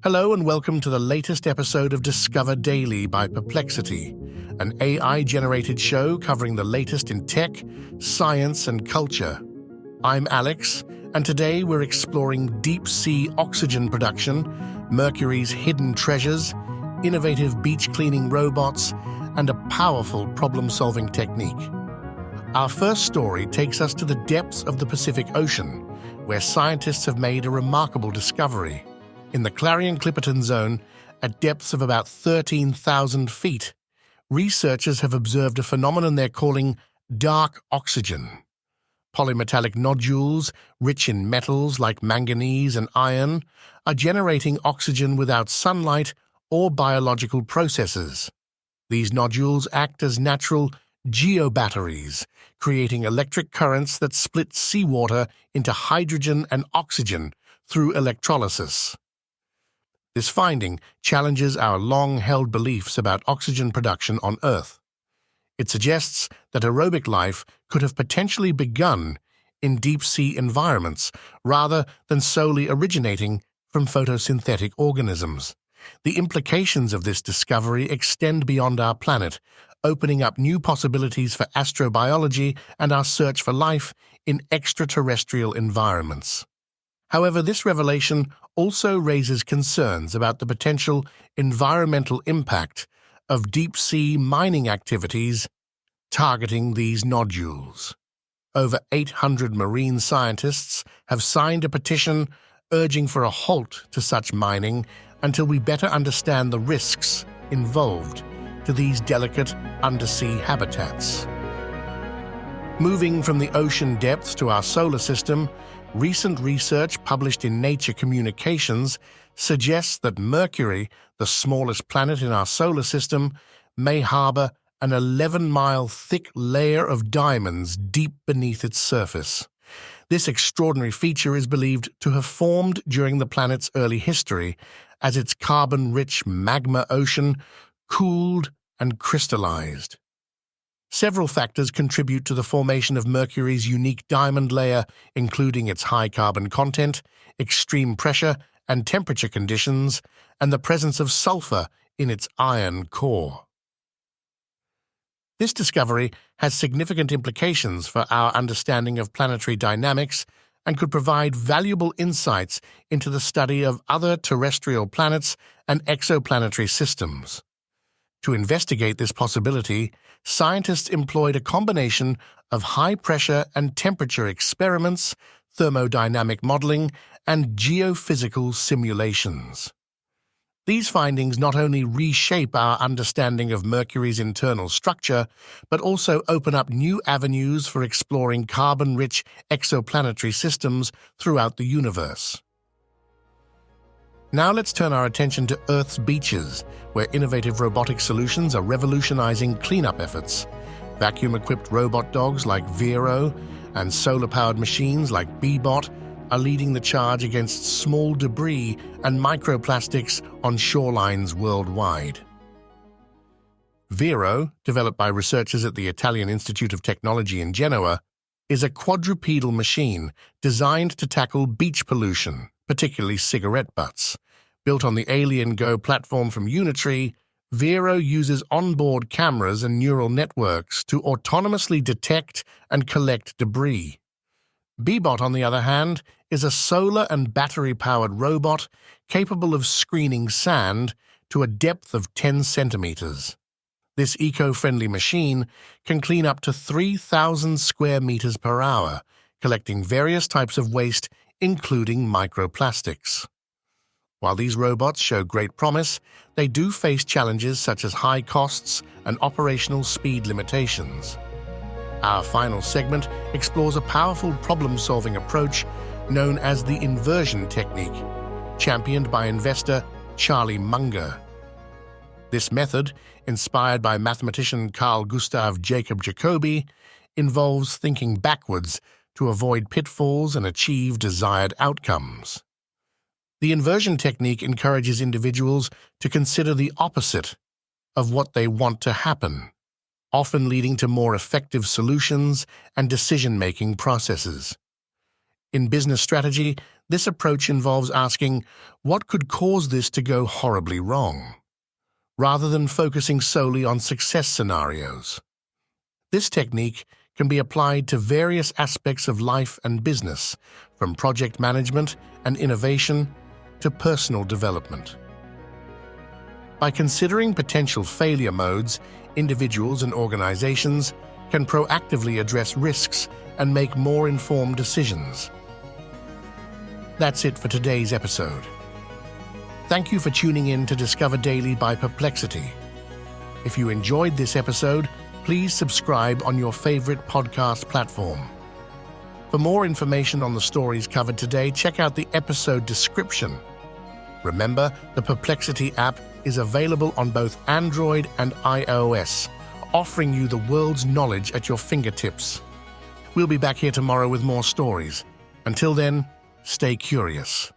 Hello and welcome to the latest episode of Discover Daily by Perplexity, an AI-generated show covering the latest in tech, science, and culture. I'm Alex, and today we're exploring deep-sea oxygen production, Mercury's hidden treasures, innovative beach-cleaning robots, and a powerful problem-solving technique. Our first story takes us to the depths of the Pacific Ocean, where scientists have made a remarkable discovery. In the Clarion-Clipperton Zone, at depths of about 13,000 feet, researchers have observed a phenomenon they're calling dark oxygen. Polymetallic nodules, rich in metals like manganese and iron, are generating oxygen without sunlight or biological processes. These nodules act as natural geobatteries, creating electric currents that split seawater into hydrogen and oxygen through electrolysis. This finding challenges our long-held beliefs about oxygen production on Earth. It suggests that aerobic life could have potentially begun in deep-sea environments rather than solely originating from photosynthetic organisms. The implications of this discovery extend beyond our planet, opening up new possibilities for astrobiology and our search for life in extraterrestrial environments. However, this revelation also raises concerns about the potential environmental impact of deep-sea mining activities targeting these nodules. Over 800 marine scientists have signed a petition urging for a halt to such mining until we better understand the risks involved to these delicate undersea habitats. Moving from the ocean depths to our solar system, recent research published in Nature Communications suggests that Mercury, the smallest planet in our solar system, may harbor an 11-mile thick layer of diamonds deep beneath its surface. This extraordinary feature is believed to have formed during the planet's early history as its carbon-rich magma ocean cooled and crystallized. Several factors contribute to the formation of Mercury's unique diamond layer, including its high carbon content, extreme pressure and temperature conditions, and the presence of sulfur in its iron core. This discovery has significant implications for our understanding of planetary dynamics and could provide valuable insights into the study of other terrestrial planets and exoplanetary systems. To investigate this possibility, scientists employed a combination of high-pressure and temperature experiments, thermodynamic modeling, and geophysical simulations. These findings not only reshape our understanding of Mercury's internal structure, but also open up new avenues for exploring carbon-rich exoplanetary systems throughout the universe. Now let's turn our attention to Earth's beaches, where innovative robotic solutions are revolutionizing cleanup efforts. Vacuum-equipped robot dogs like Vero and solar-powered machines like Bebot are leading the charge against small debris and microplastics on shorelines worldwide. Vero, developed by researchers at the Italian Institute of Technology in Genoa, is a quadrupedal machine designed to tackle beach pollution, particularly cigarette butts. Built on the Alien Go platform from Unitree, Vero uses onboard cameras and neural networks to autonomously detect and collect debris. Bebot, on the other hand, is a solar and battery-powered robot capable of screening sand to a depth of 10 centimeters. This eco-friendly machine can clean up to 3,000 square meters per hour, collecting various types of waste, including microplastics. While these robots show great promise, they do face challenges such as high costs and operational speed limitations. Our final segment explores a powerful problem-solving approach known as the inversion technique, championed by investor Charlie Munger. This method, inspired by mathematician Carl Gustav Jacob Jacobi, involves thinking backwards to avoid pitfalls and achieve desired outcomes. The inversion technique encourages individuals to consider the opposite of what they want to happen, often leading to more effective solutions and decision-making processes. In business strategy, This approach involves asking, what could cause this to go horribly wrong, rather than focusing solely on success scenarios. This technique can be applied to various aspects of life and business, from project management and innovation to personal development. By considering potential failure modes, individuals and organizations can proactively address risks and make more informed decisions. That's it for today's episode. Thank you for tuning in to Discover Daily by Perplexity. If you enjoyed this episode, please subscribe on your favorite podcast platform. For more information on the stories covered today, check out the episode description. Remember, the Perplexity app is available on both Android and iOS, offering you the world's knowledge at your fingertips. We'll be back here tomorrow with more stories. Until then, stay curious.